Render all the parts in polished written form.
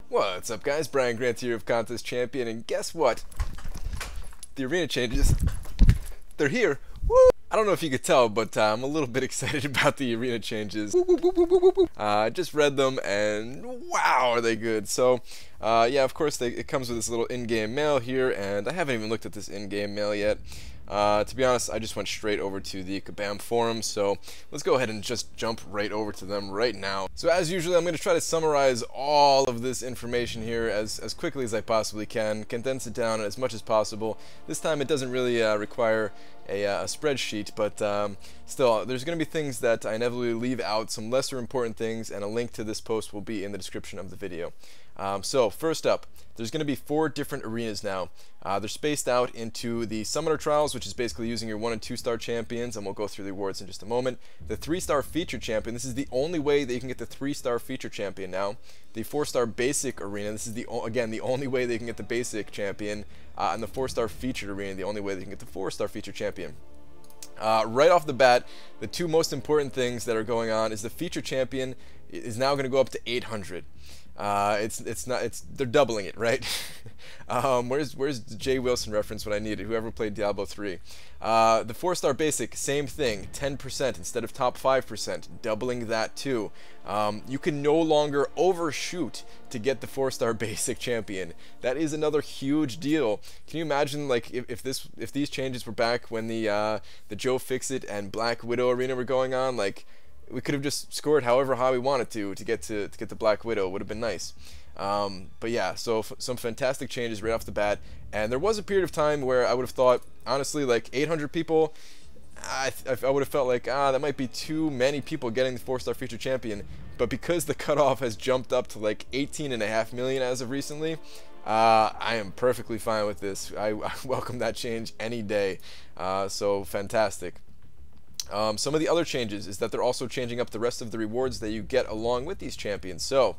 What's up, guys? Brian Grant here of Contest Champion, and guess what? The arena changes. They're here. Woo! I don't know if you could tell, but I'm a little bit excited about the arena changes. I just read them, and wow, are they good. So, yeah, of course, it comes with this little in-game mail here, and I haven't even looked at this in-game mail yet. To be honest, I just went straight over to the Kabam forum, so let's go ahead and just jump right over to them right now. So as usual, I'm going to try to summarize all of this information here as quickly as I possibly can, condense it down as much as possible. This time it doesn't really require a spreadsheet, but still, there's going to be things that I inevitably leave out, some lesser important things, and a link to this post will be in the description of the video. So first up, there's going to be 4 different arenas now. They're spaced out into the Summoner Trials, which is basically using your 1- and 2-star champions, and we'll go through the awards in just a moment. The 3-star feature champion, this is the only way that you can get the 3-star feature champion now. The 4-star basic arena, this is again the only way they can get the basic champion, and the 4-star featured arena, the only way they can get the 4-star feature champion. Right off the bat, the 2 most important things that are going on is the feature champion is now going to go up to 800. They're doubling it, right? Where's the Jay Wilson reference when I need it? Whoever played Diablo 3. The 4-star basic, same thing, 10% instead of top 5%, doubling that too. You can no longer overshoot to get the 4-star basic champion. That is another huge deal. Can you imagine, like, if these changes were back when the Joe Fixit and Black Widow arena were going on? Like, we could have just scored however high we wanted to get the Black Widow. It would have been nice. But yeah, so some fantastic changes right off the bat. And there was a period of time where I would have thought, honestly, like 800 people, I would have felt like, that might be too many people getting the 4-star feature champion. But because the cutoff has jumped up to like 18.5 million as of recently, I am perfectly fine with this. I welcome that change any day. So fantastic. Some of the other changes is that they're also changing up the rest of the rewards that you get along with these champions. So,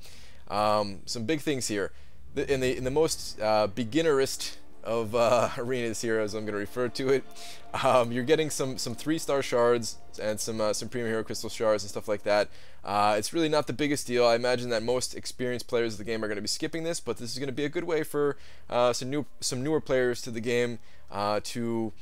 some big things here. In the most beginnerist of arenas here, as I'm going to refer to it, you're getting some 3-star shards and some premium hero crystal shards and stuff like that. It's really not the biggest deal. I imagine that most experienced players of the game are going to be skipping this, but this is going to be a good way for some newer players to the game to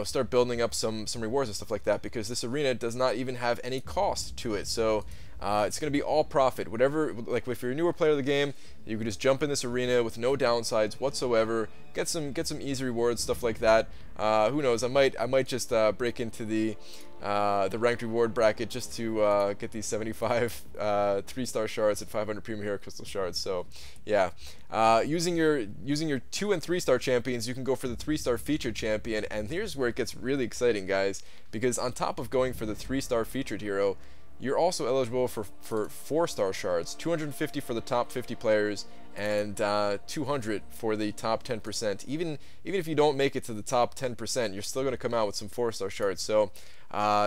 start building up some rewards and stuff like that, because this arena does not even have any cost to it. So it's going to be all profit. Whatever, like if you're a newer player of the game, you can just jump in this arena with no downsides whatsoever. Get some easy rewards, stuff like that. Who knows? I might just break into the ranked reward bracket just to get these 75 3-star shards and 500 premium hero crystal shards. So yeah, using your 2- and 3-star champions, you can go for the 3-star featured champion. And here's where it gets really exciting, guys, because on top of going for the 3-star featured hero, you're also eligible for 4-star shards, 250 for the top 50 players, and 200 for the top 10%. Even if you don't make it to the top 10%, you're still going to come out with some 4-star shards. So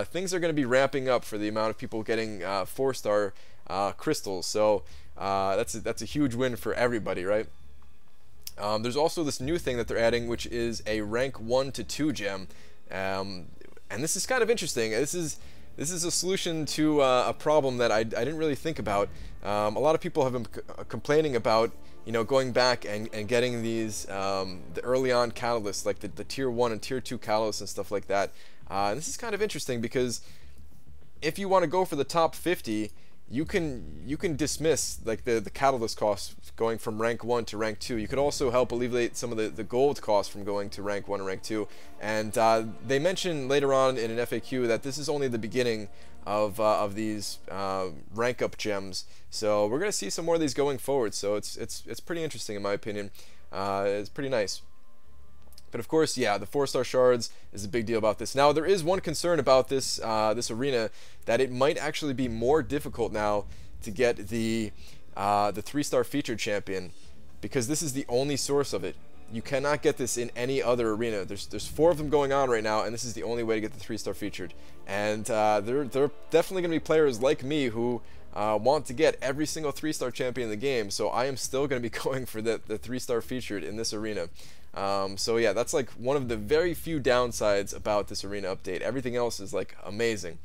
things are going to be ramping up for the amount of people getting 4-star crystals. So that's a huge win for everybody, right? There's also this new thing that they're adding, which is a rank 1 to 2 gem, and this is kind of interesting. This is a solution to a problem that I didn't really think about. A lot of people have been complaining about, going back and getting these the early on catalysts, like the tier 1 and tier 2 catalysts and stuff like that. And this is kind of interesting because if you want to go for the top 50, you can dismiss like the catalyst costs going from rank 1 to rank 2. You could also help alleviate some of the gold costs from going to rank 1 and rank 2. And they mention later on in an FAQ that this is only the beginning of these rank up gems. So we're gonna see some more of these going forward. So it's pretty interesting in my opinion. It's pretty nice. But of course, yeah, the 4-star shards is a big deal about this. Now, there is one concern about this this arena, that it might actually be more difficult now to get the 3-star featured champion, because this is the only source of it. You cannot get this in any other arena. There's 4 of them going on right now, and this is the only way to get the 3-star featured. And there are definitely going to be players like me who want to get every single 3-star champion in the game. So I am still going to be going for the 3-star featured in this arena. So yeah, that's like one of the very few downsides about this arena update. Everything else is like amazing.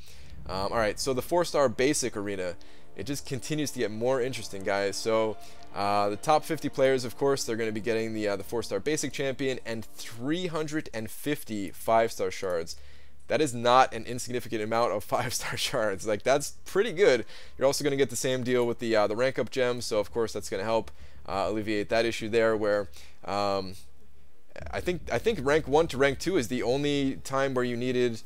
Alright, so the 4-star basic arena, it just continues to get more interesting, guys. So The top 50 players, of course, they're going to be getting the 4-star basic champion and 350 5-star shards. That is not an insignificant amount of 5-star shards. Like, that's pretty good. You're also going to get the same deal with the rank up gems, so of course that's going to help alleviate that issue there. Where I think rank 1 to rank 2 is the only time where you needed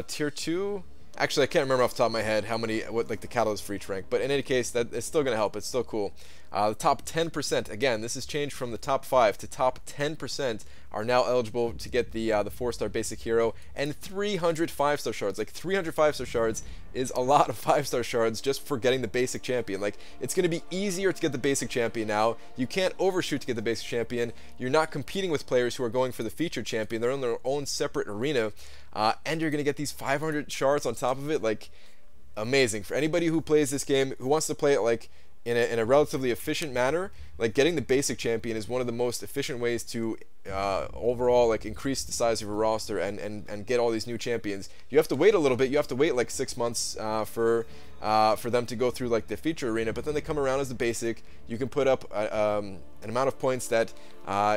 tier 2. Actually, I can't remember off the top of my head what like the catalyst for each rank, but in any case, that it's still going to help. It's still cool. The top 10%, again, this has changed from the top 5 to top 10% are now eligible to get the 4-star basic hero and 300 5-star shards. Like 300 5-star shards is a lot of 5-star shards just for getting the basic champion. Like, it's going to be easier to get the basic champion now. You can't overshoot to get the basic champion. You're not competing with players who are going for the featured champion. They're in their own separate arena, and you're going to get these 500 shards on top of it. Like, amazing. For anybody who plays this game, who wants to play it like in a relatively efficient manner, like getting the basic champion is one of the most efficient ways to overall like increase the size of your roster and get all these new champions. You have to wait a little bit. You have to wait like 6 months for them to go through like the feature arena, but then they come around as the basic. You can put up an amount of points that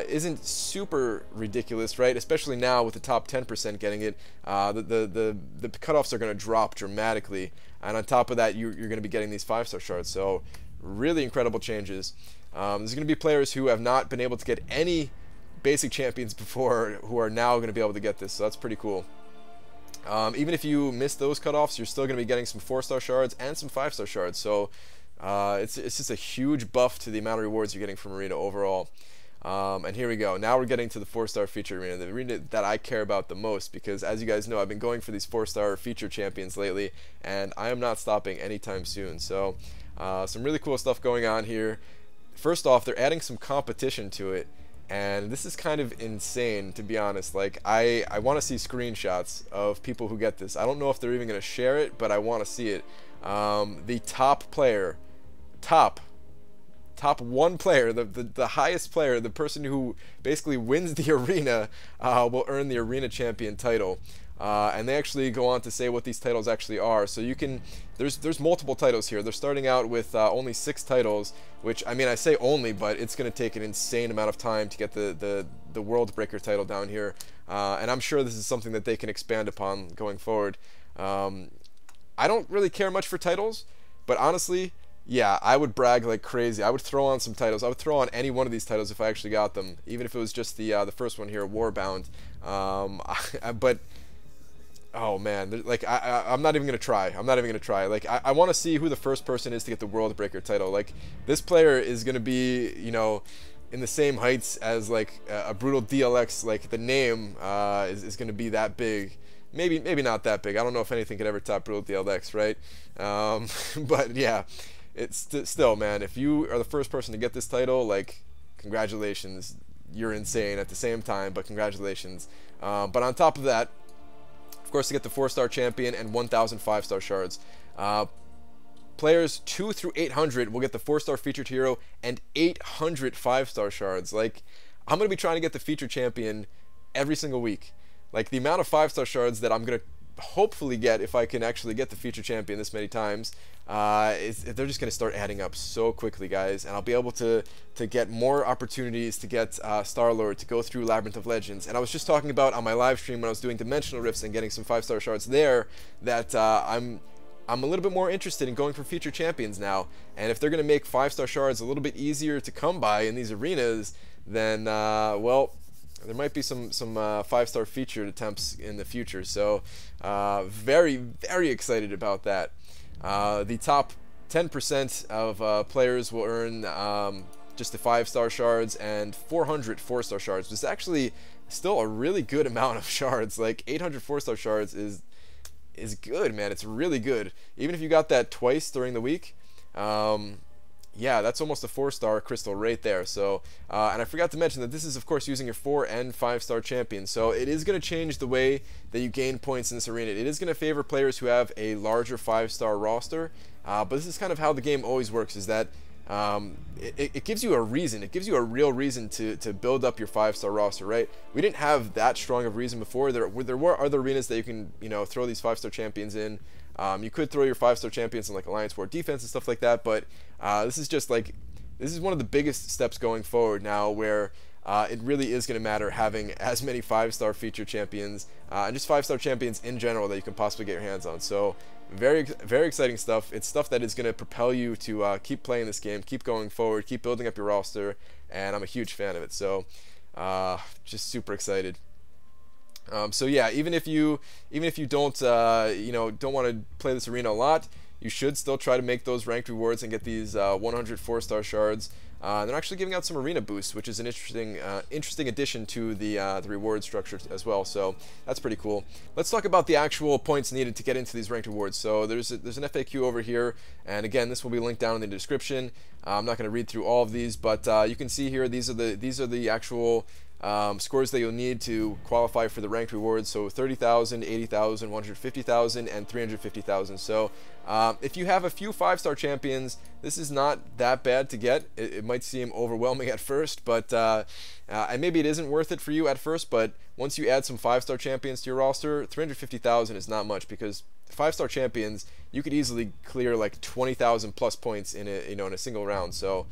isn't super ridiculous, right? Especially now with the top 10% getting it, the cutoffs are going to drop dramatically, and on top of that, you're going to be getting these 5-star shards. So really incredible changes. There's going to be players who have not been able to get any basic champions before who are now going to be able to get this, so that's pretty cool. Even if you miss those cutoffs, you're still going to be getting some 4-star shards and some 5-star shards, so it's just a huge buff to the amount of rewards you're getting from Arena overall. And here we go. Now we're getting to the 4-star feature arena, the arena that I care about the most, because as you guys know, I've been going for these 4-star feature champions lately, and I am not stopping anytime soon. So some really cool stuff going on here. First off, they're adding some competition to it, and this is kind of insane, to be honest. Like, I want to see screenshots of people who get this. I don't know if they're even going to share it, but I want to see it. The top player, top one player, the highest player, the person who basically wins the arena, will earn the arena champion title. And they actually go on to say what these titles actually are. So you can, there's multiple titles here. They're starting out with only 6 titles, which, I mean, I say only, but it's going to take an insane amount of time to get the World Breaker title down here. And I'm sure this is something that they can expand upon going forward. I don't really care much for titles, but honestly, yeah, I would brag like crazy. I would throw on some titles. I would throw on any one of these titles if I actually got them, even if it was just the first one here, Warbound. But oh man, like I'm not even gonna try. I'm not even gonna try. Like, I want to see who the first person is to get the World Breaker title. Like, this player is gonna be, you know, in the same heights as like a brutal DLX. Like, the name is gonna be that big. Maybe not that big. I don't know if anything could ever top brutal DLX, right? But yeah, it's still, man. If you are the first person to get this title, like, congratulations. You're insane at the same time, but congratulations. But on top of that, of course, to get the 4-star champion and 1,000 5-star shards. Players 2 through 800 will get the 4-star featured hero and 800 5-star shards. Like, I'm going to be trying to get the featured champion every single week. Like, the amount of 5-star shards that I'm going to hopefully get if I can actually get the featured champion this many times, they're just going to start adding up so quickly, guys, and I'll be able to get more opportunities to get Star-Lord, to go through Labyrinth of Legends. And I was just talking about on my live stream when I was doing Dimensional Rifts and getting some 5-star shards there, that I'm a little bit more interested in going for featured champions now. And if they're going to make 5-star shards a little bit easier to come by in these arenas, then well, there might be some 5-star featured attempts in the future. So very, very excited about that. The top 10% of players will earn just the 5-star shards and 400 4-star shards. This is actually still a really good amount of shards. Like, 800 4-star shards is good, man. It's really good. Even if you got that twice during the week, yeah, that's almost a 4-star crystal right there. So, and I forgot to mention that this is, of course, using your 4 and 5-star champions. So it is going to change the way that you gain points in this arena. It is going to favor players who have a larger 5-star roster. But this is kind of how the game always works, is that it gives you a reason. It gives you a real reason to build up your 5-star roster, right? We didn't have that strong of a reason before. There were other arenas that you can, you know, throw these 5-star champions in. You could throw your 5-star champions in like Alliance War Defense and stuff like that, but this is this is one of the biggest steps going forward now, where it really is going to matter having as many 5-star feature champions and just 5-star champions in general that you can possibly get your hands on. So very exciting stuff. It's stuff that is going to propel you to keep playing this game, keep going forward, keep building up your roster, and I'm a huge fan of it. So just super excited. So yeah, even if you don't don't want to play this arena a lot, you should still try to make those ranked rewards and get these 100 4-star shards. They're actually giving out some arena boosts, which is an interesting addition to the reward structure as well. So that's pretty cool. Let's talk about the actual points needed to get into these ranked rewards. So there's an FAQ over here, and again, this will be linked down in the description. I'm not going to read through all of these, but you can see here these are the actual scores that you'll need to qualify for the ranked rewards. So 30,000, 80,000, 150,000, and 350,000. So if you have a few 5-star champions, this is not that bad to get. It might seem overwhelming at first, but and maybe it isn't worth it for you at first. But once you add some 5-star champions to your roster, 350,000 is not much, because 5-star champions, you could easily clear like 20,000 plus points in a single round. So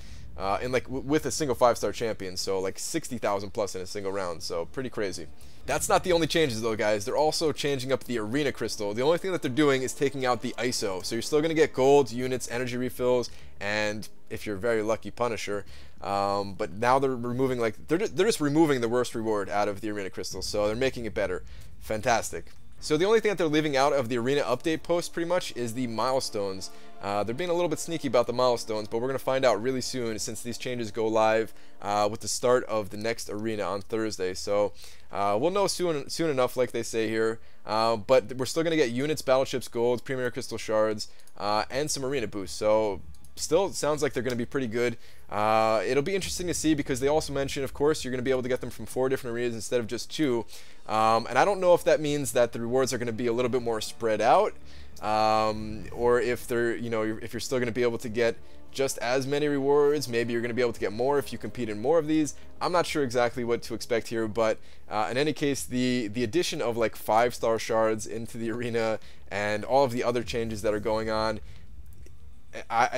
with a single 5-star champion, so like 60,000 plus in a single round. So pretty crazy. That's not the only changes though, guys. They're also changing up the arena crystal. The only thing that they're doing is taking out the ISO. So you're still going to get gold, units, energy refills, and if you're very lucky, Punisher. But now they're removing, they're just removing the worst reward out of the arena crystal. So they're making it better. Fantastic. So the only thing that they're leaving out of the arena update post pretty much is the milestones. They're being a little bit sneaky about the milestones, but we're going to find out really soon, since these changes go live with the start of the next arena on Thursday. So we'll know soon enough, like they say here. But we're still going to get units, battleships, gold, premier crystal shards, and some arena boosts. So still sounds like they're going to be pretty good. It'll be interesting to see, because they also mention, of course, you're going to be able to get them from 4 different arenas instead of just 2. And I don't know if that means that the rewards are going to be a little bit more spread out, or if they're, if you're still going to be able to get just as many rewards. Maybe you're going to be able to get more if you compete in more of these. I'm not sure exactly what to expect here, but in any case, the addition of like 5-star shards into the arena and all of the other changes that are going on,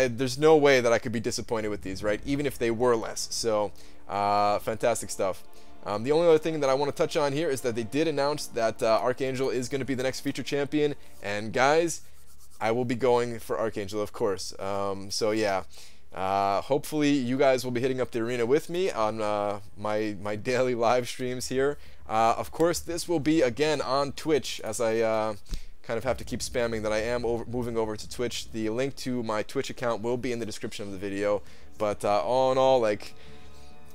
there's no way that I could be disappointed with these, right? Even if they were less. So fantastic stuff. The only other thing that I want to touch on here is that they did announce that Archangel is going to be the next feature champion, and guys, I will be going for Archangel, of course. So yeah, hopefully you guys will be hitting up the arena with me on my daily live streams here. Of course, this will be again on Twitch, as I kind of have to keep spamming that I am moving over to Twitch. The link to my Twitch account will be in the description of the video. But all in all, like,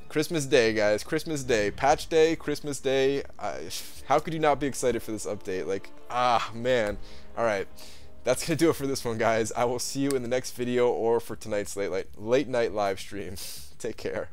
Christmas Day, guys, Christmas Day, patch day, Christmas Day. How could you not be excited for this update? Like, man. All right, that's gonna do it for this one, guys. I will see you in the next video or for tonight's late night live stream. Take care.